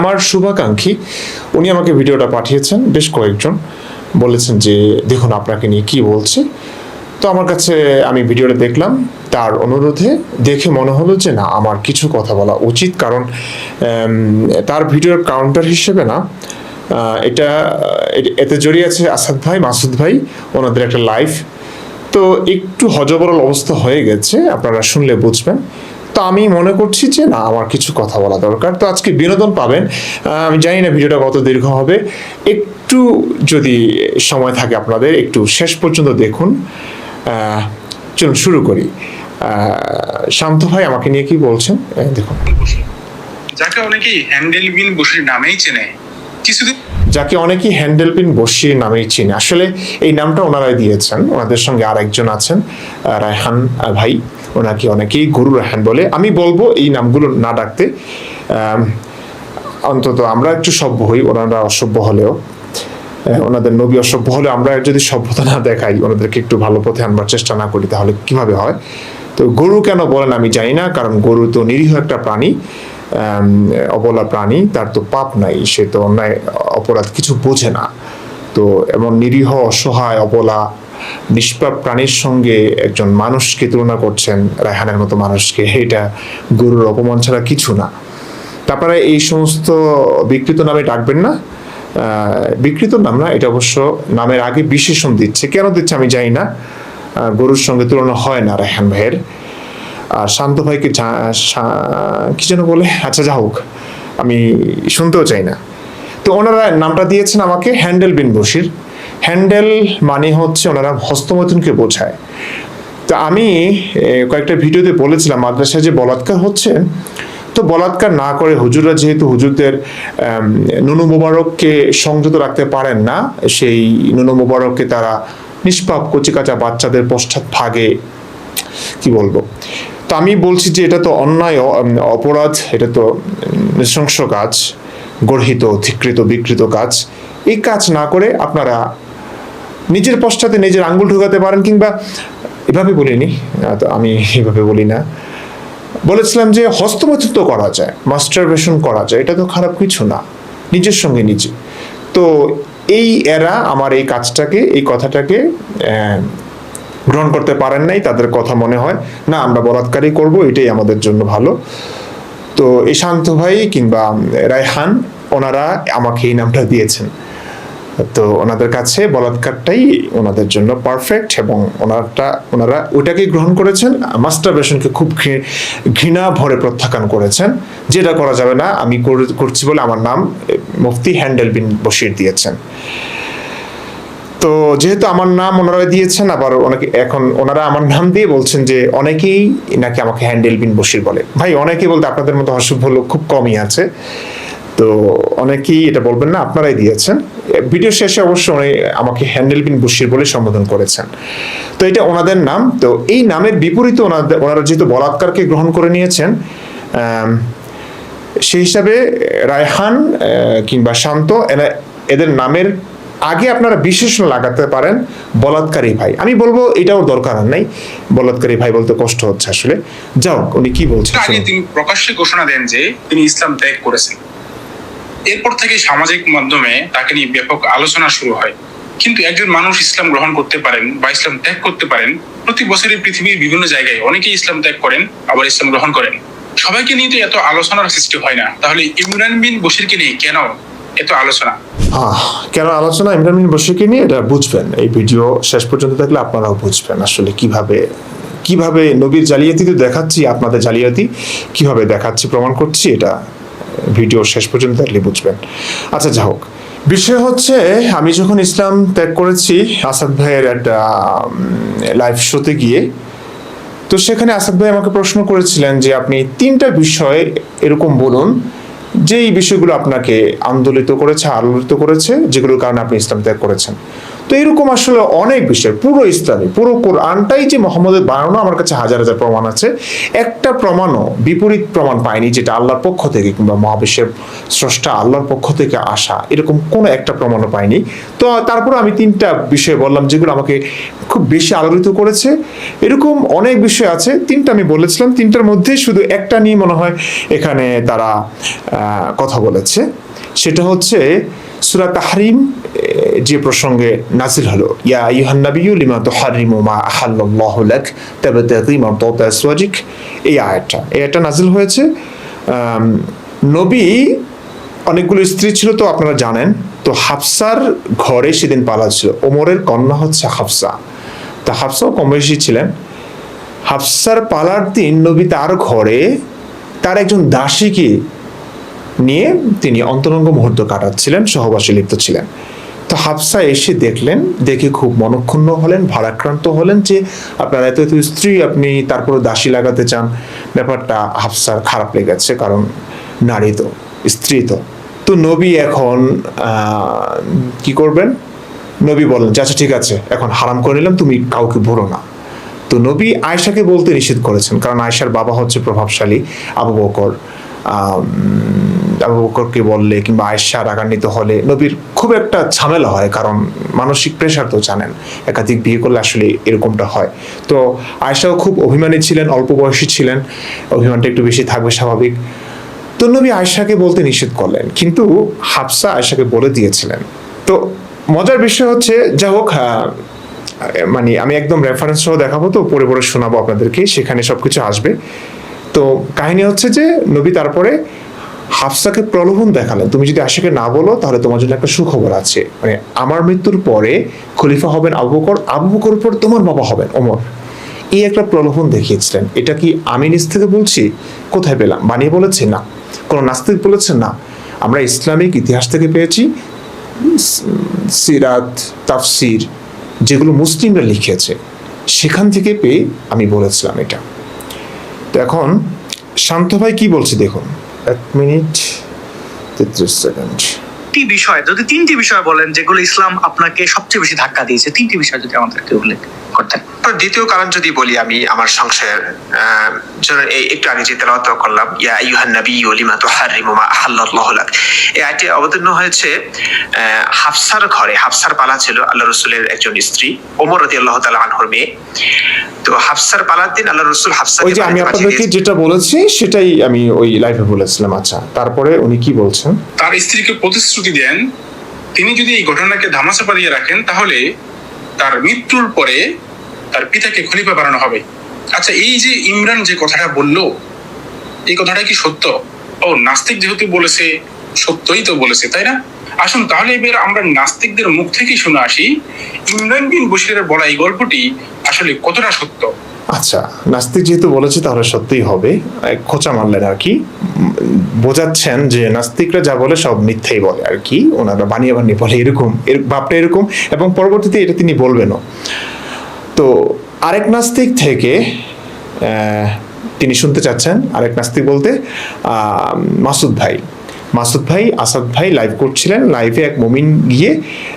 আমার শুভাকাঙ্ক্ষী উনি আমাকে ভিডিওটা পাঠিয়েছেন, বেশ কয়েকজন বলেছেন যে দেখুন আপনাকে নিয়ে কি বলছে। তো আমার কাছে আমি ভিডিওটা দেখলাম, তার অনুরোধে দেখে মনে হলো যে না, আমার কিছু কথা বলা উচিত, কারণ তার ভিডিওর কাউন্টার হিসেবে না, এটা এতে জড়িয়ে আছে আসাদ ভাই, মাসুদ ভাই, ওনাদের একটা লাইভ। তো একটু হযবরল অবস্থা হয়ে গেছে, আপনারা শুনলে বুঝবেন। তো আমি মনে করছি যে না, আমার কিছু কথা বলা দরকার। তো আজকে বিনোদন পাবেন, আমি জানি না ভিডিওটা কত দীর্ঘ হবে, একটু যদি সময় থাকে আপনাদের একটু শেষ পর্যন্ত দেখুন। চলুন শুরু করি। শান্ত ভাই আমাকে নিয়ে কি বলছেন দেখুন। যাকে অনেকেই হ্যান্ডেল বিন বশির নামেই চেনে, কিছুদিন যাকে অনেকেই হ্যান্ডেল বিন বশির নামেই চিনে, আসলে এই নামটা ওনারাই দিয়েছেন। ওনাদের সঙ্গে আরেকজন আছেন রায়হান ভাই, ওনাকে অনেকেই গরু রায়হান বলে। আমি বলবো এই নামগুলো না ডাকতে, অন্তত আমরা একটু সভ্য হই, ওনারা অসভ্য হলেও, ওনাদের নবী অসভ্য হলে আমরা যদি সভ্যতা না দেখাই, ওনাদেরকে একটু ভালো পথে আনবার চেষ্টা না করি, তাহলে কিভাবে হয়। তো গরু কেন বলেন আমি জানি না, কারণ গরু তো নিরীহ একটা প্রাণী, অবলা প্রাণী, তার তো পাপ নাই, সে তো অন্যায় অপরাধ কিছু বোঝে না। তো এমন নিরীহ, অসহায়, অবলা, নিষ্পাপ প্রাণীর সঙ্গে একজন মানুষকে তুলনা করছেন, রায়হানের মতো মানুষকে, এটা গরুর অপমান ছাড়া কিছু না। তারপরে এই সমস্ত বিকৃত নামে ডাকবেন না। বিকৃত নাম না, এটা অবশ্য নামের আগে বিশেষণ দিচ্ছে, কেন দিচ্ছে আমি জানি না। গরুর সঙ্গে তুলনা হয় না রায়হান ভাইয়ের। আর শান্ত ভাইকে কি যেন বলে, আচ্ছা যা হোক, আমি শুনতেও চাই না। তো ওনারা নামটা দিয়েছেন আমাকে হ্যান্ডেল বিন বশির। হ্যান্ডেল মানে হচ্ছে ওনারা হস্তমৈথুনকে বোঝায়। তো আমি কয়েকটা ভিডিওতে বলেছিলাম মাদ্রাসায় যে বলাৎকার হচ্ছে, তো বলাৎকার না করে হুজুররা যেহেতু হুজুরদের নুনু মোবারককে সংযত রাখতে পারেন না, সেই নুনু মোবারককে তারা নিষ্পাপ কচিকাঁচা বাচ্চাদের পশ্চাৎ ভাগে, কি বলবো। তো আমি বলছি যে এটা তো অন্যায়, অপরাধ, এটা তো নৃশংস কাজ, গর্হিত, ধিকৃত, বিকৃত কাজ। এই কাজ না করে আপনারা নিজের পশ্চাতে নিজের আঙ্গুল ঢোকাতে পারেন, কিংবা এভাবে বলিনি, তো আমি এভাবে বলি না, বলেছিলাম যে হস্তমৈথুন তো করা যায়, মাস্টারবেশন করা যায়, এটা তো খারাপ কিছু না, নিজের সঙ্গে নিজে। তো এরা আমার এই কাজটাকে, এই কথাটাকে গ্রহণ করতে পারেন নাই। তাদের কথা মনে হয় না আমরা বলাৎকারই করব, এটাই আমাদের জন্য ভালো। তো এই শান্ত ভাই কিংবা রায়হান, ওনারা আমাকে এই নামটা দিয়েছেন। তো ওনাদের কাছে বলাৎকারটাই ওনাদের জন্য পারফেক্ট, এবং ওনারা ওইটাকেই গ্রহণ করেছেন। মাস্টারবেশনকে খুব ঘৃণা ভরে প্রত্যাখ্যান করেছেন, যেটা করা যাবে না, আমি করছি বলে আমার নাম মুফতি হ্যান্ডেল বিন বশির দিয়েছেন। তো যেহেতু আমার নাম ওনারা দিয়েছেন, আবার এখন ওনারা আমার নাম দিয়ে বলছেন যে অনেকেই নাকি আমাকে হ্যান্ডেল বিন বশির বলে। ভাই, অনেকেই বলতে আপনাদের মতো অসভ্য লোক খুব কমই আছে, তো অনেকেই এটা বলবেন না, আপনারাই দিয়েছেন। ভিডিও শেষে অবশ্যই আমাকে হ্যান্ডেল বিন বশির বলে সম্বোধন করেছেন। তো এটা ওনাদের নাম। তো এই নামের বিপরীতে ওনারা যেহেতু বলাৎকারকে গ্রহণ করে নিয়েছেন, সেই হিসাবে রায়হান কিংবা শান্ত, এদের নামের আগে আপনারা বিশেষণ লাগাতে পারেন বলাৎকারী ভাই। আমি বলবো এটাও দরকার নাই, বলাৎকারী ভাই বলতে কষ্ট হচ্ছে আসলে। যাও, উনি কি বলছেন। আগে তিনি প্রকাশ্যে ঘোষণা দেন যে তিনি ইসলাম ত্যাগ করেছেন। এরপর থেকে সামাজিক মাধ্যমে তাকে নিয়ে ব্যাপক আলোচনা শুরু হয়। কিন্তু একজন মানুষ ইসলাম গ্রহণ করতে পারেন বা ইসলাম ত্যাগ করতে পারেন, প্রতি বছরই পৃথিবীর বিভিন্ন জায়গায় অনেকেই ইসলাম ত্যাগ করেন, আবার ইসলাম গ্রহণ করেন। সবাইকে নিয়ে তো এত আলোচনার সৃষ্টি হয় না, তাহলে ইমরান বিন বশিরকে নিয়ে কেন এত আলোচনা? কেন আলোচনা ইমরান বিন বশিরকে নিয়ে, এটা বুঝবেন এই ভিডিও শেষ পর্যন্ত থাকলে, আপনারাও বুঝবেন আসলে কিভাবে নবীর জালিয়াতি তো দেখাচ্ছি, আপনাদের জালিয়াতি কিভাবে দেখাচ্ছি, প্রমাণ করছি, এটা ভিডিও শেষ পর্যন্ত থাকলে বুঝবেন। আচ্ছা যা হোক, বিষয় হচ্ছে আমি যখন ইসলাম ত্যাগ করেছি আসাদ ভাইয়ের একটা লাইভ শোতে গিয়ে, তো সেখানে আসাদ ভাই আমাকে প্রশ্ন করেছিলেন যে আপনি 3টা বিষয় এরকম বলুন যেই বিষয়গুলো আপনাকে আলোড়িত করেছে, যেগুলোর কারণে আপনি ইসলাম ত্যাগ করেছেন। তো তো এরকম আসলে অনেক বিষয়, পুরো ইসলামী পুরো কোরআনটাই যে মোহাম্মদের বানানো, আমার কাছে হাজার হাজার প্রমাণ আছে। একটা প্রমাণও বিপরীত প্রমাণ পাইনি যেটা আল্লাহর পক্ষ থেকে কিংবা মহাবিশ্বের স্রষ্টা আল্লাহর পক্ষ থেকে আসা, এরকম কোনো একটা প্রমাণও পাইনি। তো তারপরে আমি তিনটা বিষয় বললাম যেগুলো আমাকে খুব বেশি আলোড়িত করেছে। এরকম অনেক বিষয় আছে, তিনটা আমি বলেছিলাম, তিনটার মধ্যে শুধু একটা নিয়ে মনে হয় এখানে তারা কথা বলেছে, সেটা হচ্ছে সূরা তাহরিম যে প্রসঙ্গে নাজিল হলো, ইয়া আইয়ুহান নাবিয়্যু লিমা তুহাররিমু মা আহাল্লাল্লাহু লাক তাবতাগি মারদাতা আজওয়াজিক, এই আয়াতটা নাজিল হয়েছে। নবী অনেকগুলো স্ত্রী ছিল তো আপনারা জানেন, তো হাফসার ঘরে সেদিন পালা ছিল, ওমরের কন্যা হচ্ছে হাফসা, তা হাফসাও কম বেশি ছিলেন। হাফসার পালার দিন নবী তার ঘরে তার একজন দাসীকে নিয়ে তিনি অন্তরঙ্গ মুহূর্ত কাটাচ্ছিলেন, সহবাসে লিপ্ত ছিলেন। তো হাফসা এসে দেখলেন, দেখে খুব মনক্ষুণ্ণ হলেন, ভারাক্রান্ত হলেন যে আপনার এত এত স্ত্রী, আপনি তারপরে দাসী লাগাতে চান। ব্যাপারটা হাফসার খারাপ লেগেছে, কারণ নারী তো, স্ত্রী তো। তো নবী এখন কি করবেন? নবী বললেন যে আচ্ছা ঠিক আছে, এখন হারাম করে নিলাম, তুমি কাউকে ভরো না। তো নবী আয়েশাকে বলতে নিষেধ করেছেন, কারণ আয়েশার বাবা হচ্ছে প্রভাবশালী আবু বকর। আবু বকরকে বললে কিংবা আয়েশা রাগান্বিত হলে নবীর খুব একটা ঝামেলা হয়, কারণ মানসিক প্রেশার তো জানেন, একাধিক বিয়ে করলে আসলে এরকমটা হয়। তো আয়েশাও খুব অভিমানী ছিলেন, অল্প বয়সী ছিলেন, অভিমানটা একটু বেশি থাকবে স্বাভাবিক। তো নবী আয়েশাকে বলতে নিষেধ করলেন, কিন্তু হাফসা আয়েশাকে বলে দিয়েছিলেন। তো মজার বিষয় হচ্ছে, যা হোক, মানে আমি একদম রেফারেন্স সহ দেখাবো, তো পড়ে পড়ে শোনাবো আপনাদেরকে, সেখানে সবকিছু আসবে। তো কাহিনী হচ্ছে যে নবী তারপরে হাফসাকে প্রলোভন দেখালেন, তুমি যদি আয়েশাকে না বলো তাহলে তোমার জন্য একটা সুখবর আছে, মানে আমার মৃত্যুর পরে খলিফা হবেন আবু বকর, আবু বকর পর তোমার বাবা হবেন ওমর। এই একটা প্রলোভন দেখিয়েছিলেন। এটা কি আমি নিজ থেকে বলছি? কোথায় পেলাম? বানিয়ে বলেছি? না। কোনো নাস্তিক বলেছে? না। আমরা ইসলামিক ইতিহাস থেকে পেয়েছি, সিরাত, তাফসির যেগুলো মুসলিমরা লিখেছে সেখান থেকে পেয়ে আমি বলেছিলাম এটা। তো এখন শান্ত ভাই কি বলছে দেখুন, 1 মিনিট 33 সেকেন্ড। তিনটি বিষয় বলেন যেগুলো ইসলাম আপনাকে সবচেয়ে বেশি ধাক্কা দিয়েছে, তিনটি বিষয় যদি আমাদেরকে উল্লেখ করতেন। দ্বিতীয় কারণ যদি বলি আমি আমার সংশয়ের জন্য, একটু আগে যে তেলাওয়াত করলাম, ইয়া আইয়ুহান নাবিয়্যু লিমা তুহাররিমু মা আহাল্লাল্লাহু লাক, এই আয়াতটি অবতীর্ণ হয়েছে হাফসার ঘরে। হাফসার পালা ছিল আল্লাহ রাসূলের একজন স্ত্রী, ওমর রাদিয়াল্লাহু তাআলা আনহুর মেয়ে। তো হাফসার পালার দিন আল্লাহ রাসূল হাফসাকে, ওই যে আমি আপনাদেরকে যেটা বলেছি সেটাই আমি ওই লাইভে বলেছিলাম। আচ্ছা, তারপরে উনি কি বলছেন? তার স্ত্রীকে প্রতিশ্রুতি দেন তিনি যদি এই ঘটনাকে ধামাচাপা দিয়ে রাখেন তাহলে তার মৃত্যুর পরে তার পিতাকে খলিফা বানানো হবে। আচ্ছা, এই যে ইমরান যে কথাটা বললো, এই কথাটা কি সত্য? ও নাস্তিক যেহেতু বলেছে, সত্যই তো বলেছে, তাই না? আসুন তাহলে এবার আমরা নাস্তিকদের মুখ থেকেই শুনে আসি, ইমরান বিন বশিরের বলা এই গল্পটি আসলে কতটা সত্য। আচ্ছা, নাস্তিক যেহেতু বলেছে তাহলে সত্যিই হবে, খোঁচা মারলেন আর কি, বোঝাচ্ছেন যে নাস্তিকরা যা বলে সব মিথ্যাই বলে আর কি, ওনারা বানিয়ে বানিয়ে বলে, এরকম ভাবটা এরকম, এবং পরবর্তীতে এটা তিনি বলবেনও। তো আরেক নাস্তিক থেকে তিনি শুনতে চাচ্ছেন, আরেক নাস্তিক বলতে মাসুদ ভাই আসাদ ভাই লাইভ করছিলেন, লাইভে এক মুমিন গিয়ে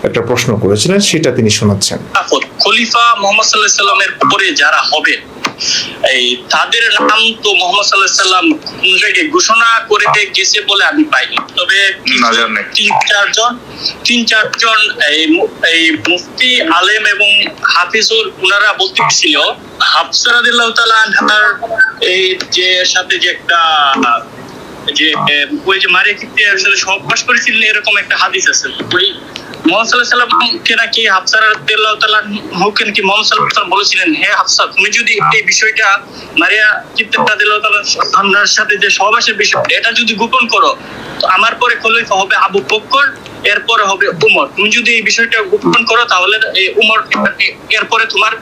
একটা প্রশ্ন করেছিলেন, সেটা তিনি শোনাচ্ছেন। খলিফা মুহাম্মদ সাল্লাল্লাহু আলাইহি সাল্লামের পরে যারা হবে এই তাদের নাম তো মুহাম্মদ সাল্লাল্লাহু আলাইহি সাল্লাম কোন জায়গায় ঘোষণা করে গেছে বলে আমি পাইনি, তবে তিন চারজন এই মুফতি, আলেম এবং হাফিজুর ওনারা বলতেছিল হাফসা রাদিয়াল্লাহু তাআলা আনহার এই যে সাথে যে একটা যে ওই যে মারিয়া কিপ্তি আসলে সহবাস করেছিলেন, এরকম একটা হাদিস আছে। ওই মুহাম্মদ সাল্লাল্লাহু আলাইহি সাল্লামকে নাকি হাফসা রাদিয়াল্লাহু তাআলা আনহুকে নাকি মুহাম্মদ সাল্লাল্লাহু আলাইহি সাল্লাম বলেছিলেন, হে হাফসা, তুমি যদি এই বিষয়টা মারিয়া কিপ্তি রাদিয়াল্লাহু তাআলা আনহার সাথে যে সহবাসের বিষয় এটা যদি গোপন করো, তো আমার পরে খলিফা হবে আবু বকর, এরপরে হবে উমর। তুমি যদি এই বিষয়টা গোপন করো তাহলে উমর, এরপরে তোমার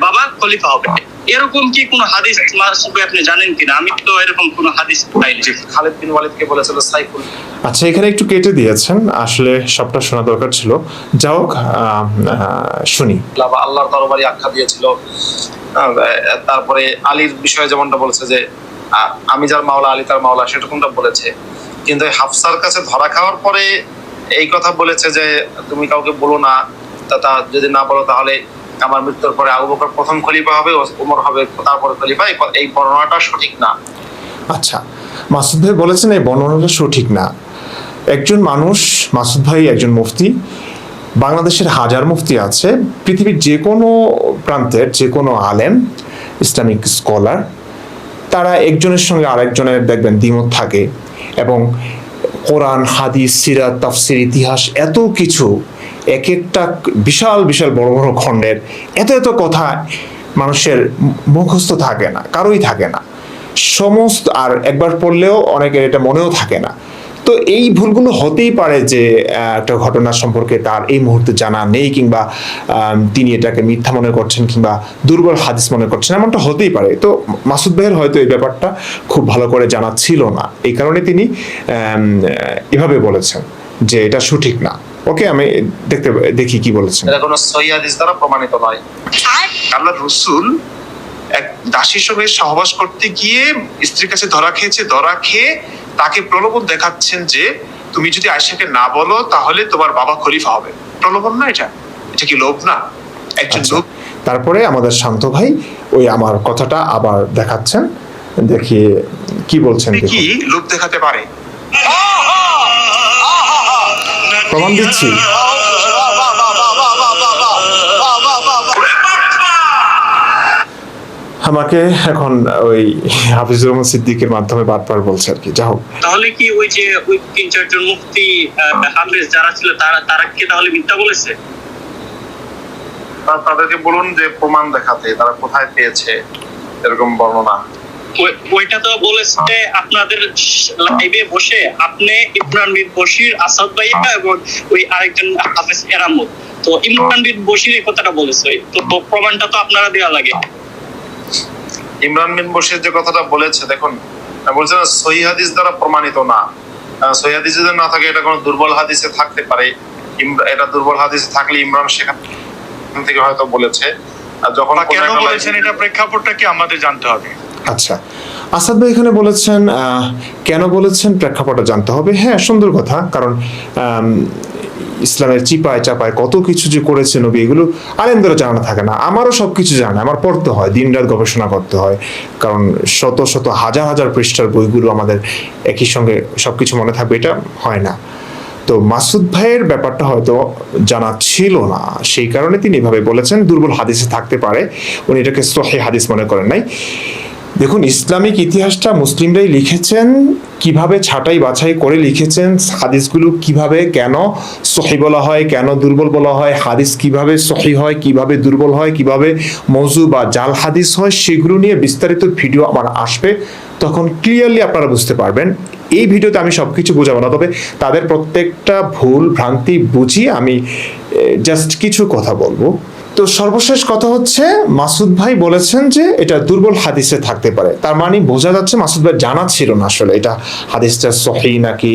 বাবা খলিফা হবে। এরকম কি কোনো হাদিস আপনি জানেন কিনা? আমি তো এরকম কোনো হাদিস পাইনি। খালিদ বিন ওয়ালিদকে বলেছিল সাইফুল। আচ্ছা, এখানে একটু কেটে দিয়েছেন, আসলে সবটা শোনা দরকার ছিল। যাও শুনি। আল্লাহর দরবারে আখ্যা দিয়েছিল। তারপরে আলীর বিষয়ে যেমনটা বলেছে যে আমি যার মাওলা আলী তার মাওলা, সেরকমটা বলেছে। কিন্তু হাফসার কাছে ধরা খাওয়ার পরে এই কথা বলেছে যে তুমি কাউকে বলো না, তা যদি না বলো তাহলে আমার মৃত্যুর পরে আবু বকর প্রথম খলিফা হবে, ওমর হবে তারপরে খলিফা, এই বর্ণনাটা সঠিক না। আচ্ছা, মাসুদ ভাই বলেছেন এই বর্ণনাটা সঠিক না। একজন মানুষ, মাসুদ ভাই একজন মুফতি, বাংলাদেশের হাজার মুফতি আছে, পৃথিবীর যে কোনো প্রান্তের যে কোনো আলেম, ইসলামিক স্কলার, তারা একজনের সঙ্গে আরেকজনের দেখবেন দ্বিমত থাকে, এবং কোরআন, হাদিস, সিরাত, তাফসির, ইতিহাস, এত কিছু, এক একটা বিশাল বিশাল বড় বড় খণ্ডের এত কথা মানুষের মুখস্থ থাকে না, কারোই থাকে না সমস্ত, আর একবার পড়লেও অনেকের এটা মনেও থাকে না। তো এই ভুলগুলো হতেই পারে যে একটা ঘটনা সম্পর্কে তার এই মুহূর্তে জানা নেই, কিংবা তিনি এটাকে মিথ্যা মনে করছেন কিংবা দুর্বল হাদিস মনে করছেন, এমনটা হতেই পারে। তো মাসুদ ভাইয়ের হয়তো এই ব্যাপারটা খুব ভালো করে জানা ছিল না, এই কারণে তিনি এভাবে বলেছেন যে এটা সঠিক না। ওকে, আমি দেখি কি বলেছেন। এটা কোনো সহিহ হাদিস দ্বারা প্রমাণিত নয়। আল্লাহ রসুল এক দাসীর সঙ্গে সহবাস করতে গিয়ে স্ত্রীর কাছে ধরা খেয়েছে, ধরা খেয়ে তাকে প্রলোভন দেখাচ্ছেন যে তুমি যদি আয়েশাকে না বলো তাহলে তোমার বাবা খলিফা হবে। প্রলোভন না এটা? এটা কি লোভ না? একজন আচ্ছা, লোক। তারপরে আমাদের শান্ত ভাই ওই আমার কথাটা আবার দেখাচ্ছেন, দেখি কি বলছেন। কি লোভ দেখাতে পারে? প্রমাণ দিচ্ছি। আমাকে এখন ওই হাফিজুর রহমান সিদ্দিকের মাধ্যমে বারবার বলছে আর কি। যা হোক, তাহলে কি ওই যে ওই 3-4 জন মুফতি হাফেজ যারা ছিল তারা কি তাহলে মিথ্যা বলেছে? তাদেরকে বলুন যে প্রমাণ দেখাতে, তারা কোথায় পেয়েছে এরকম বর্ণনা। ওইটা তো বলেছে আপনাদের লাইভে বসে, আপনি ইমরান বিন বশির, আসাদ ভাইয়া এবং ওই আরেকজন হাফেজ এরামত। তো ইমরান বিন বশির এই কথাটা বলেছে, তো প্রমাণটা তো আপনারা দেওয়া লাগে। ইমরান বিন বশির যে কথাটা বলেছে, দেখুন বলছে না সহিহ হাদিস দ্বারা প্রমাণিত না। সহিহ হাদিস যদি না থাকে এটা কোনো দুর্বল হাদিসে থাকতে পারে। এটা দুর্বল হাদিসে থাকলে ইমরান সেখান থেকে হয়তো বলেছে। আর যখন কেন বলেছেন এটা প্রেক্ষাপটটা কি আমাদের জানতে হবে। আচ্ছা, আসাদ ভাই এখানে বলেছেন কেন বলেছেন প্রেক্ষাপটটা জানতে হবে। হ্যাঁ, সুন্দর কথা, কারণ ইসলামের চিপায় চাপায় কত কিছু যে করেছে নবী, এগুলো আলেমদেরও জানা থাকে না, আমারও সবকিছু জানা, আমার পড়তে হয়, দিনরাত গবেষণা করতে হয়, কারণ শত শত হাজার হাজার পৃষ্ঠার বইগুলো আমাদের একই সঙ্গে সবকিছু মনে থাকবে এটা হয় না। তো মাসুদ ভাইয়ের ব্যাপারটা হয়তো জানা ছিল না, সেই কারণে তিনি এভাবে বলেছেন। দুর্বল হাদিসে থাকতে পারে, উনি এটাকে সহিহ হাদিস মনে করেন নাই। দেখুন, ইসলামিক ইতিহাসটা মুসলিমরাই লিখেছেন, কিভাবে ছাঁটাই বাছাই করে লিখেছেন, হাদিসগুলো কিভাবে কেন সহি বলা হয়, কেন দুর্বল বলা হয়, হাদিস কিভাবে সহি হয়, কিভাবে দুর্বল হয়, কিভাবে মওযু বা জাল হাদিস হয়, সেগুলো নিয়ে বিস্তারিত ভিডিও আমার আসবে, তখন ক্লিয়ারলি আপনারা বুঝতে পারবেন। এই ভিডিওতে আমি সবকিছু বোঝাবো না, তবে তাদের প্রত্যেকটা ভুল ভ্রান্তি বুঝিয়ে আমি জাস্ট কিছু কথা বলবো। তো সর্বশেষ কথা হচ্ছে, মাসুদ ভাই বলেছেন যে এটা দুর্বল হাদিসে থাকতে পারে, তার মানে বোঝা যাচ্ছে মাসুদ ভাই জানা ছিল না আসলে এটা হাদিসটা সহি নাকি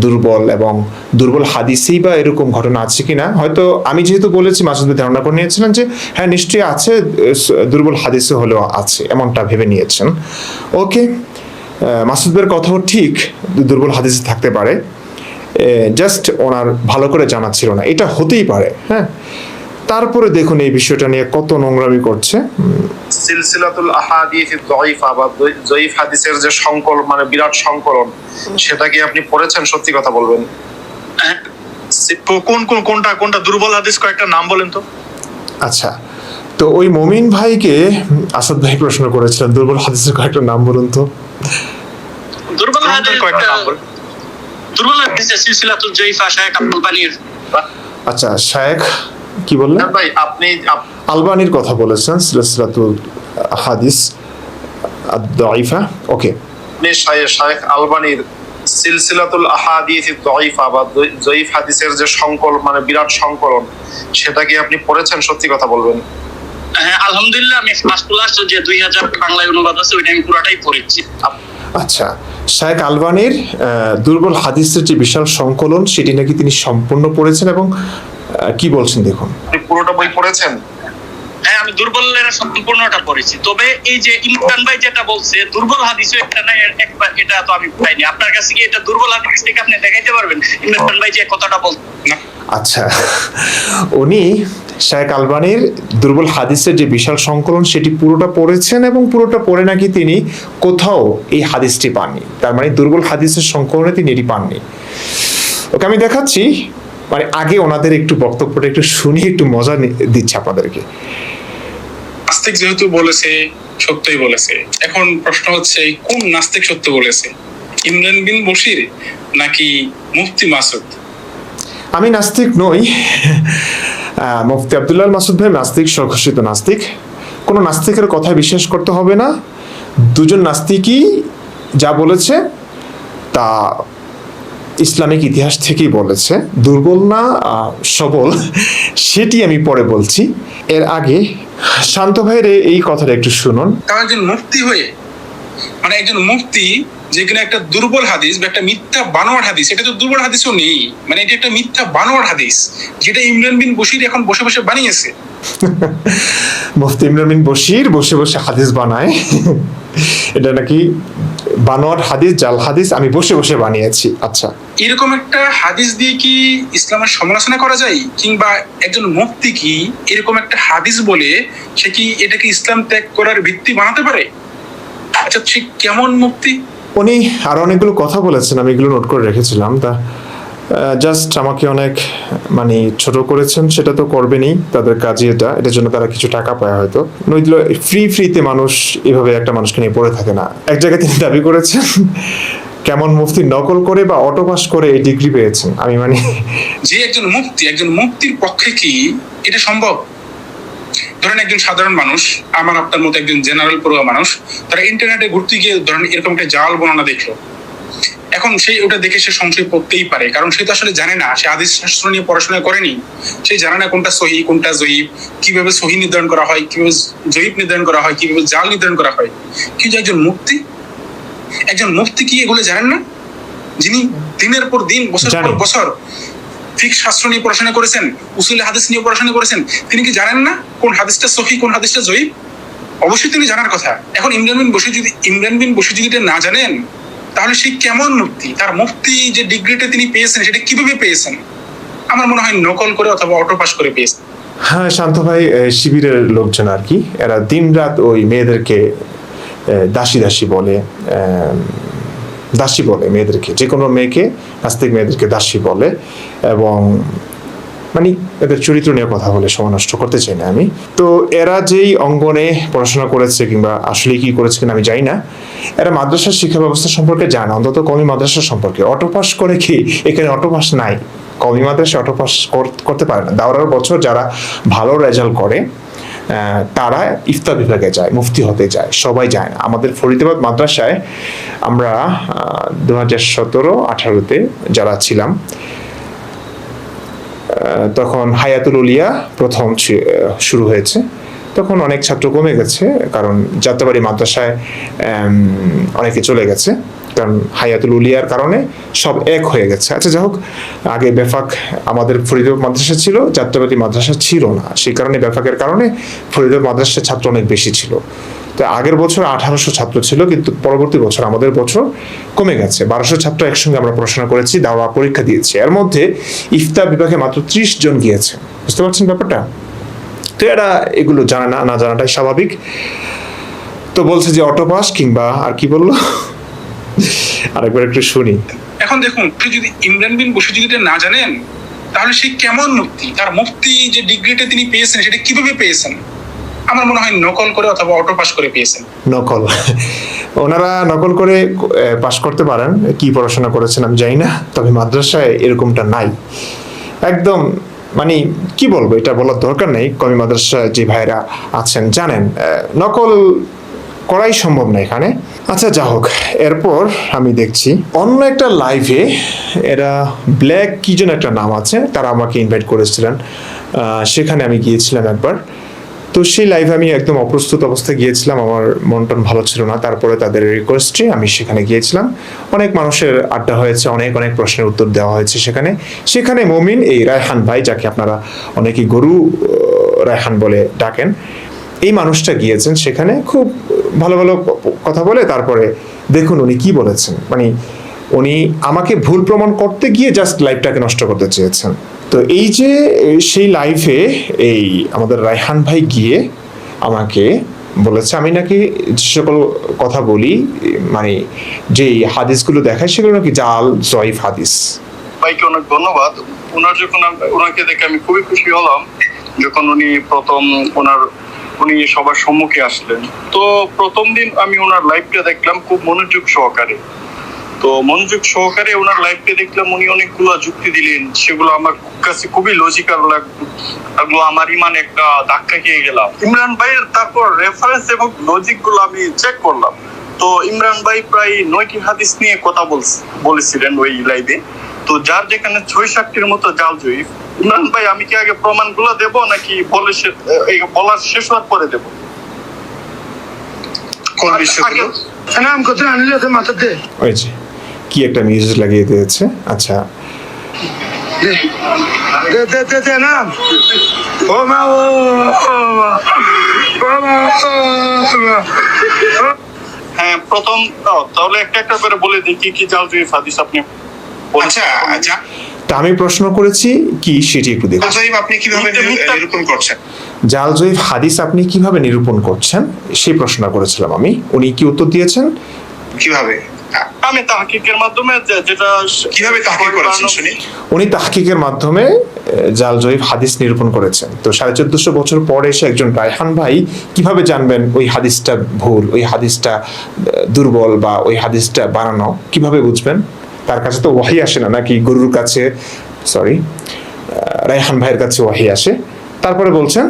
দুর্বল, এবং দুর্বল হাদিসেই বা এরকম ঘটনা আছে কিনা। হয়তো আমি যেহেতু বলেছি, মাসুদ ভাই ধারণা করে নিয়েছিলেন যে হ্যাঁ নিশ্চয়ই আছে, দুর্বল হাদিসে হলেও আছে, এমনটা ভেবে নিয়েছেন। ওকে, মাসুদ ভাইয়ের কথাও ঠিক, দুর্বল হাদিসে থাকতে পারে, জাস্ট ওনার ভালো করে জানা ছিল না, এটা হতেই পারে। হ্যাঁ, তারপরে দেখুন এই বিষয়টা নিয়ে কত নোংরামি করছে। সিলসিলাতুল আহাদিস যায়িফা বা যায়িফ হাদিসের যে সংকলন, মানে বিরাট সংকলন, সেটা কি আপনি পড়েছেন? সত্যি কথা বলবেন। কোনটা দুর্বল হাদিস, কয়েকটা নাম বলেন তো। আচ্ছা, তো ওই মমিন ভাইকে আসাদ ভাই প্রশ্ন করেছিলেন, দুর্বল হাদিসের কয়েকটা নাম বলুন তো। দুর্বল হাদিস কয়েকটা নাম বলুন। দুর্বল হাদিস সিলসিলাতুল যায়িফা শায়খ আলবানীর। আচ্ছা, শায়খ কি বললেন? ভাই আপনি আলবানির কথা বলেছেন, সিলসিলাতুল হাদিস আদ-দাঈফা। ওকে, আপনি শায়খ আলবানীর সিলসিলাতুল আহাদিস যায়িফা বা যায়িফ হাদিসের যে সংকলন, মানে বিরাট সংকলন, সেটা কি আপনি পড়েছেন? সত্যি কথা বলবেন। হ্যাঁ, আলহামদুলিল্লাহ, আমি ফার্স্ট ক্লাস যে 2000 বাংলায় অনুবাদ আছে ওইটা আমি পুরোটাই পড়েছি। আচ্ছা, শায়খ আলবানির দুর্বল হাদিসের যে বিশাল সংকলন, সেটি নাকি তিনি সম্পূর্ণ পড়েছেন, এবং কি বলছেন দেখুন। আপনি পুরোটা বই পড়েছেন? হ্যাঁ, আমি দুর্বলের সম্পূর্ণটা পড়েছি। তবে এই যে ইমরান ভাই যেটা বলছে দুর্বল হাদিসও একটা নাই, একবার এটা তো আমি পাইনি। আপনার কাছে কি এটা দুর্বল হাদিস থেকে আপনি দেখাইতে পারবেন ইমরান ভাই যে কথাটা বলছে? আচ্ছা, উনি শায়েখ আলবানির দুর্বল হাদিসের যে বিশাল সংকলন সেটি পুরোটা পড়েছেন এবং পুরোটা পড়ে নাকি তিনি কোথাও এই হাদিসটি পাননি। তার মানে দুর্বল হাদিসের সংকলনে তিনি এটি পাননি। ওকে, আমি দেখাচ্ছি, মানে আগে ওনাদের একটু বক্তব্যটা একটু শুনি, একটু মজা দিচ্ছে আপনাদেরকে। নাস্তিক যেহেতু বলেছে, সত্যই বলেছে। এখন প্রশ্ন হচ্ছে কোন নাস্তিক সত্য বলেছে, ইমরান বিন বশির নাকি মুফতি মাসুদ? আমি নাস্তিক নই, মুফতি আব্দুল্লাহ মাসুদ ভাই নাস্তিক, স্বঘোষিত নাস্তিক। কোনো নাস্তিকের কথা বিশ্বাস করতে হবে না। দুজন নাস্তিকই যা বলেছে তা ইসলামিক ইতিহাস থেকেই বলেছে, দুর্বল না সবল সেটি আমি পরে বলছি। এর আগে শান্ত ভাইয়ের এই কথাটা একটু শুনুন। তাও একজন মুফতি হয়ে, মানে একজন মুফতি যে কিনা একটা দুর্বল হাদিস বা একটা মিথ্যা বানোয়ার হাদিস, এটা তো দুর্বল হাদিসও নেই, মানে এটা একটা মিথ্যা বানোয়ার হাদিস যেটা ইমরান বিন বশির এখন বসে বসে বানিয়েছে। মুফতি ইমরান বিন বশির বসে বসে হাদিস বানায়, এটা নাকি বানোয়ার হাদিস, জাল হাদিস আমি বসে বসে বানিয়েছি। আচ্ছা, এরকম একটা হাদিস দিয়ে কি ইসলামের সমালোচনা করা যায়? কিংবা একজন মুফতি কি এরকম একটা হাদিস বলে সে কি এটাকে ইসলাম ত্যাগ করার ভিত্তি বানাতে পারে? আচ্ছা, সে কেমন মুফতি? উনি আরো অনেকগুলো কথা বলেছেন, আমি এগুলো নোট করে রেখেছিলাম। তা জাস্ট আমাকে অনেক মানে ছোট করেছেন, সেটা তো করবেনই, তাদের কাজই এটার জন্য তারা কিছু টাকা পায় হয়তো। নইলে ফ্রিতে মানুষ এভাবে একটা মানুষকে নিয়ে পড়ে থাকে না। এক জায়গায় তিনি দাবি করেছেন কেমন মুফতি নকল করে বা অটো পাস করে এই ডিগ্রি পেয়েছেন। আমি মানে যে একজন মুফতির পক্ষে কি এটা সম্ভব? ধরেন একজন সাধারণ মানুষ, আমার আপনার মতো একজন জেনারেল পড়ুয়া মানুষ, তারা ইন্টারনেটে ঘুরতে গিয়ে ধরেন এরকম একটা জাল বর্ণনা দেখলো। এখন সে ওটা দেখে সে সংশয় পড়তেই পারে, কারণ সে তো আসলে জানে না, সে হাদিস শাস্ত্র নিয়ে পড়াশোনা করেনি, সে জানে না কোনটা সহি কোনটা জয়ীফ, কিভাবে সহি নির্ধারণ করা হয়, কিভাবে জয়ীফ নির্ধারণ করা হয়, কিভাবে জাল নির্ধারণ করা হয়। কিন্তু একজন মুফতি কি এগুলো জানেন না? যিনি দিনের পর দিন, বছর পর বছর ফিকহ শাস্ত্র নিয়ে পড়াশোনা করেছেন, উসুল হাদিস নিয়ে পড়াশোনা করেছেন, তিনি কি জানেন না কোন হাদিসটা সহি কোন হাদিসটা জয়ীফ? অবশ্যই তিনি জানার কথা। এখন ইমরান বিন বশির যদি এটা না জানেন, তাহলে সে কেমন মুফতি? তার মুফতি যে ডিগ্রিটা তিনি পেয়েছেন সেটা কিভাবে পেয়েছেন? আমার মনে হয় নকল করে অথবা অটো পাস করে পেয়েছেন। হ্যাঁ, শান্ত ভাই শিবিরের লোকজন আর কি, এরা দিন রাত ওই মেয়েদেরকে দাসী বলে, মেয়েদেরকে, যে কোনো মেয়েকে, নাস্তিক মেয়েদেরকে দাসী বলে। এবং মানে এদের চরিত্র নিয়ে কথা বলে সময় নষ্ট করতে চাই না আমি। তো এরা যেই অঙ্গনে পড়াশোনা করেছে কিংবা আসলে কি করেছে কিনা আমি জানি না, এরা মাদ্রাসার শিক্ষা ব্যবস্থা সম্পর্কে জানে, অন্তত কওমি মাদ্রাসা সম্পর্কে। অটোপাস করে কি? এখানে অটোপাস নাই, কওমি মাদ্রাসা অটোপাস করতে পারে না। দাওরার বছর যারা ভালো রেজাল্ট করে তারা ইফতা বিভাগে যায়, মুফতি হতে যায়, সবাই যায় না। আমাদের ফরিদাবাদ মাদ্রাসায় আমরা 2017-18-তে যারা ছিলাম, তখন হায়াতুল উলিয়া প্রথম শুরু হয়েছে, তখন অনেক ছাত্র কমে গেছে, কারণ যাত্রাবাড়ি মাদ্রাসায় অনেকে চলে গেছে, কারণ হায়াতুল উলিয়ার কারণে সব এক হয়ে গেছে। আচ্ছা, যাই হোক, আগে বেফাক আমাদের ফরিদাবাদ মাদ্রাসা ছিল, যাত্রাবাড়ি মাদ্রাসা ছিল না, সেই কারণে বেফাকের কারণে ফরিদাবাদ মাদ্রাসার ছাত্র অনেক বেশি ছিল। তো আগের বছর 1800 ছাত্র ছিল, কিন্তু পরবর্তী বছর আমাদের বছর কমে গেছে, 1200 ছাত্র একসঙ্গে আমরা পড়াশোনা করেছি, দাওয়া পরীক্ষা দিয়েছি। এর মধ্যে ইফতা বিভাগে মাত্র 30 জন গিয়েছে। বুঝতে পারছেন ব্যাপারটা? তো এরা এগুলো জানে না, না জানাটাই স্বাভাবিক। তো বলছে যে অটোপাস কিংবা আর কি বললো, আরেকবার একটু শুনি। এখন দেখুন, যদি ইমরান বিন বশির যদি এটা না জানেন, তাহলে সে কেমন মুফতি? তার মুফতি যে ডিগ্রিটা তিনি পেয়েছেন সেটা কিভাবে পেয়েছেন? আমার মনে হয় নকল করে অথবা অটো পাস করে পেয়েছেন। নকল, ওনারা নকল করে পাস করতে পারেন, কি পড়াশোনা করেছেন আমি জানি না, তবে মাদ্রাসায় এরকমটা নাই একদম। মানে কি বলবো, এটা বলার দরকার নেই, কওমি মাদ্রাসায় যে ভাইরা আছেন জানেন নকল করাই সম্ভব না এখানে। আচ্ছা, যা হোক, এরপর আমি দেখছি অন্য একটা লাইভে, এরা ব্ল্যাক কি যেন একটা নাম আছে, তারা আমাকে ইনভাইট করেছিলেন, সেখানে আমি গিয়েছিলাম একবার। তো সেই লাইভে আমি একদম অপ্রস্তুত অবস্থায় গিয়েছিলাম, আমার মন টন ভালো ছিল না। তারপরে তাদের রিকোয়েস্টে আমি সেখানে গিয়েছিলাম, অনেক মানুষের আড্ডা হয়েছে, অনেক প্রশ্নের উত্তর দেওয়া হয়েছে সেখানে মমিন এই রায়হান ভাই, যাকে আপনারা অনেকেই গরু রায়হান বলে ডাকেন, এই মানুষটা গিয়েছেন সেখানে, খুব ভালো ভালো কথা বলে তারপরে দেখুন উনি কি বলেছেন, মানে উনি আমাকে ভুল প্রমাণ করতে গিয়ে জাস্ট লাইফটাকে নষ্ট করতে চেয়েছেন। তো এই যে সেই লাইফে এই আমাদের রায়হান ভাই গিয়ে আমাকে বলেছে আমি নাকি যে সকল কথা বলি, মানে যে হাদিসগুলো দেখায় সেগুলো নাকি জাল জয়ীফ হাদিস। ভাইকে অনেক ধন্যবাদ। ওনার যখন ওনাকে দেখে আমি খুবই খুশি হলাম যখন উনি সবার সম্মুখে আসলেন। তো প্রথম দিন আমি ওনার লাইভটা দেখলাম খুব মনোযোগ সহকারে। তো মনোযোগ সহকারে ওনার লাইভটা দেখলাম, উনি অনেকগুলো যুক্তি দিলেন, সেগুলো আমার কাছে খুবই লজিক্যাল লাগলো। আমার ইমান একটা ধাক্কা খেয়ে গেলাম। ইমরান ভাইয়ের তারপর রেফারেন্স এবং লজিক গুলো আমি চেক করলাম। তো ইমরান ভাই প্রায় 9টি হাদিস নিয়ে কথা বলেছিলেন ওই লাইভে। তো যার যেখানে 6-7টির মতো জাল জয়ীফ। ইমরান ভাই, আমি কি আগে প্রমাণগুলো দেব নাকি বলার শেষ হওয়ার পরে দেব? কোন বিষয়গুলো? ওই যে কি একটা মিউজিক লাগিয়ে দিয়েছে। আচ্ছা, হ্যাঁ, প্রথম তাহলে একটা করে বলে দিই কি কি জাল জয়ীফ হাদিস আপনি আচ্ছা, তা আমি প্রশ্ন করেছি কি সেটি একটু দেখুন। আপনি কিভাবে নিরূপণ করছেন? জাল জয়ীফ হাদিস আপনি কিভাবে নিরূপণ করছেন সেই প্রশ্ন করেছিলাম আমি। উনি কি উত্তর দিয়েছেন? কিভাবে? আমি তাহকিকের মাধ্যমে যেটা কিভাবে তাহকিক করেছেন শুনি? উনি তাহকিকের মাধ্যমে জাল জয়ীফ হাদিস নিরূপণ করেছেন। তো 1450 বছর পরে এসে একজন রায়হান ভাই কিভাবে জানবেন ওই হাদিসটা ভুল, ওই হাদিসটা দুর্বল বা ওই হাদিসটা বানানো, কিভাবে বুঝবেন? তার কাছে তো ওয়াহি আসে না, নাকি গুরুর কাছে, সরি রায়হান ভাইয়ের কাছে ওয়াহি আসে। তারপরে বলছেন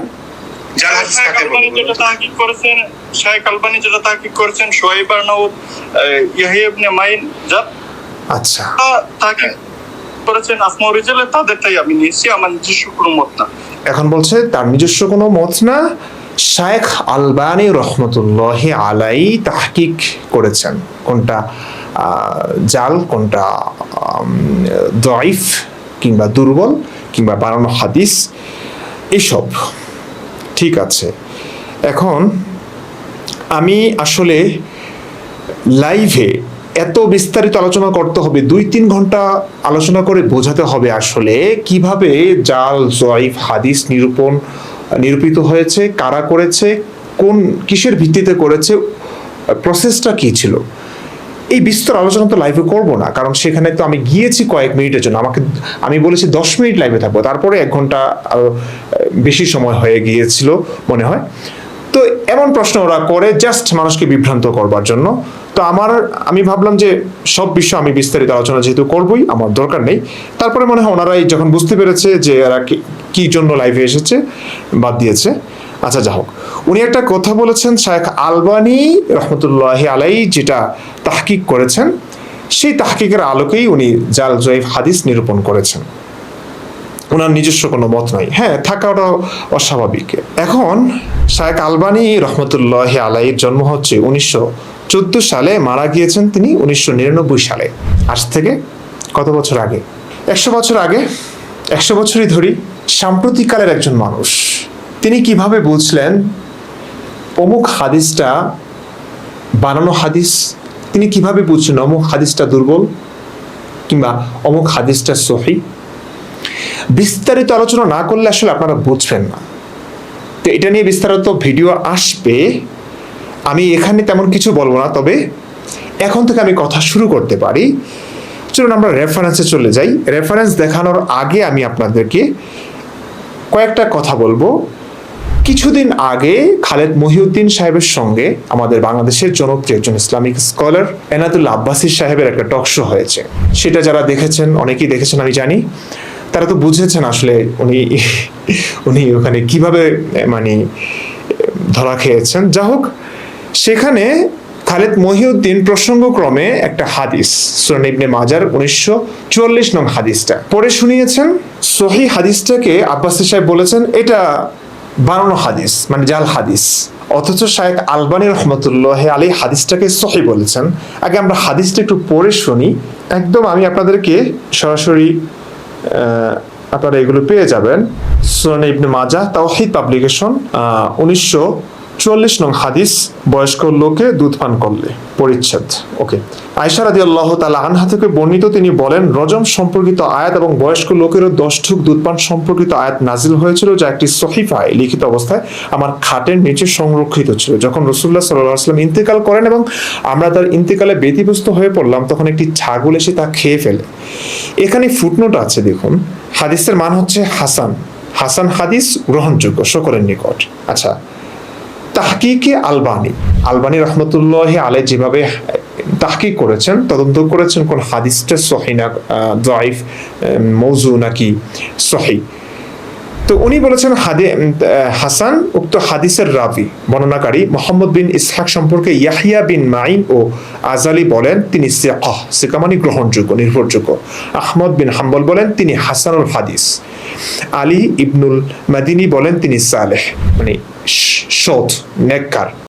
যেটা তাহকিক করেছেন শাইখ আলবানী, যেটা তাহকিক করেছেন শোয়েব আরনাউত, ইয়াহিয়া ইবনে মাইন, যা আচ্ছা তাহকিক করেছেন আসমাউর রিজালে, তাদেরটাই আমি নিয়েছি, আমার নিজস্ব কোনো মত না। এখন বলছে তার নিজস্ব কোনো মত না, শাইখ আলবানী রহমতুল্লাহি আলাই তাহকিক করেছেন কোনটা জাল, কোনটা দয়ীফ কিংবা দুর্বল কিংবা বানানো হাদিস, এসব ঠিক আছে। এখন আমি আসলে লাইভে এত বিস্তারিত আলোচনা করতে হবে, 2-3 ঘন্টা আলোচনা করে বোঝাতে হবে আসলে কিভাবে জাল জয়ীফ হাদিস নিরূপিত হয়েছে, কারা করেছে, কোন কিসের ভিত্তিতে করেছে, প্রসেসটা কি ছিল। এই বিস্তর আলোচনা তো লাইভে করব না, কারণ সেখানে তো আমি গিয়েছি কয়েক মিনিটের জন্য। আমি বলেছি 10 মিনিট লাইভে থাকবো, তারপরে 1 ঘন্টা বেশি সময় হয়ে গিয়েছিল মনে হয়। তো এমন প্রশ্ন ওরা করে জাস্ট মানুষকে বিভ্রান্ত করবার জন্য। তো আমি ভাবলাম যে সব বিষয় আমি বিস্তারিত আলোচনা যেহেতু করবই, আমার দরকার নেই। তারপরে মনে হয় ওনারাই যখন বুঝতে পেরেছে যে এরা কি জন্য লাইভে এসেছে, বাদ দিয়েছে। আচ্ছা, যা হোক, উনি একটা কথা বলেছেন শাইখ আলবানী রহমতুল্লাহি আলাই যেটা তাহকিক করেছেন, সেই তাহকিকের আলোকেই উনি জাল জয়ীফ হাদিস নিরূপণ করেছেন। ওনার নিজস্ব কোনো মত নাই, হ্যাঁ থাকাটা অস্বাভাবিক। এখন শাইখ আলবানী রহমতুল্লাহি আলাইয়ের জন্ম হচ্ছে 1914 সালে, মারা গিয়েছেন তিনি 1999 সালে। আজ থেকে কত বছর আগে? 100 বছর আগে। 100 বছরই ধরি। সাম্প্রতিককালের একজন মানুষ, তিনি কিভাবে বুঝলেন অমুক হাদিসটা বানানো হাদিস? তিনি কিভাবে বুঝছেন অমুক হাদিসটা দুর্বল কিংবা অমুক হাদিসটা সহি? বিস্তারিত আলোচনা না করলে আসলে আপনারা বুঝবেন না। তো এটা নিয়ে বিস্তারিত ভিডিও আসবে, আমি এখানে তেমন কিছু বলবো না, তবে এখন থেকে আমি কথা শুরু করতে পারি। চলুন আমরা রেফারেন্সে চলে যাই। রেফারেন্স দেখানোর আগে আমি আপনাদেরকে কয়েকটা কথা বলবো। কিছুদিন আগে খালেদ মহিউদ্দিন সাহেবের সঙ্গে আমাদের বাংলাদেশের জনপ্রিয় একজন ইসলামিক স্কলার এনাদুল্লাহ আব্বাসী সাহেবের একটা টক শো হয়েছে। সেটা যারা দেখেছেন, অনেকেই দেখেছেন আমি জানি, তারা তো বুঝেছেন আসলে উনি ওখানে কিভাবে মানে ধরা খেয়েছেন। যা হোক, সেখানে খালেদ মহিউদ্দিন প্রসঙ্গক্রমে একটা হাদিস সুনান ইবনে মাজার 1944 নং হাদিসটা পড়ে শুনিয়েছেন। সহি হাদিসটাকে আব্বাসী সাহেব বলেছেন এটা বানানো হাদিস, মানে জাল হাদিস, অথচ শাইখ আলবানী রহমতুল্লাহ আলী হাদিসটাকে সহি বলেছেন। আগে আমরা হাদিসটা একটু পড়ে শুনি। একদম আমি আপনাদেরকে সরাসরি আপনারা এগুলো পেয়ে যাবেন সুনান ইবনে মাজাহ তাওহীদ পাবলিকেশন 44 নং হাদিস, বয়স্ক লোকে দুধ পান করলে, পরিচ্ছেদ। ওকে, আয়েশা রাদিয়াল্লাহু তাআলা আনহা থেকে বর্ণিত, তিনি বলেন রজম সম্পর্কিত আয়াত এবং বয়স্ক লোকেরও 10 ঢুক দুধ পান সম্পর্কিত আয়াত নাজিল হয়েছিল, যা একটি সহিফায় লিখিত অবস্থায় আমার খাটের নিচে সংরক্ষিত ছিল। যখন রাসূলুল্লাহ সাল্লাল্লাহু আলাইহি ওয়াসাল্লাম ইন্তেকাল করেন এবং আমরা তার ইন্তেকালে ব্যতিব্যস্ত হয়ে পড়লাম, তখন একটি ছাগল এসে তা খেয়ে ফেলে। এখানে ফুটনোট আছে, দেখুন, হাদিসের মান হচ্ছে হাসান। হাসান হাদিস গ্রহণযোগ্য সকলের নিকট। আচ্ছা, তাহকিকে আলবানী রহমতুল্লাহ আলাই যেভাবে তাহকিক করেছেন, তদন্ত করেছেন কোন হাদিসটা সহিহ না দাঈফ, মওযু নাকি সহিহ, তো উনি বলেছেন হাসান উক্ত হাদিসের রাবি বর্ণনাকারী মুহাম্মদ বিন ইসহাক সম্পর্কে ইয়াহইয়া বিন মাইন ও আজালি বলেন তিনি সিকা মানে গ্রহণযোগ্য, নির্ভরযোগ্য। আহমদ বিন হাম্বল বলেন তিনি হাসানুল হাদিস। আলী ইবনুল মাদিনী বলেন তিনি সালেহ মানে সৎ, নেককার।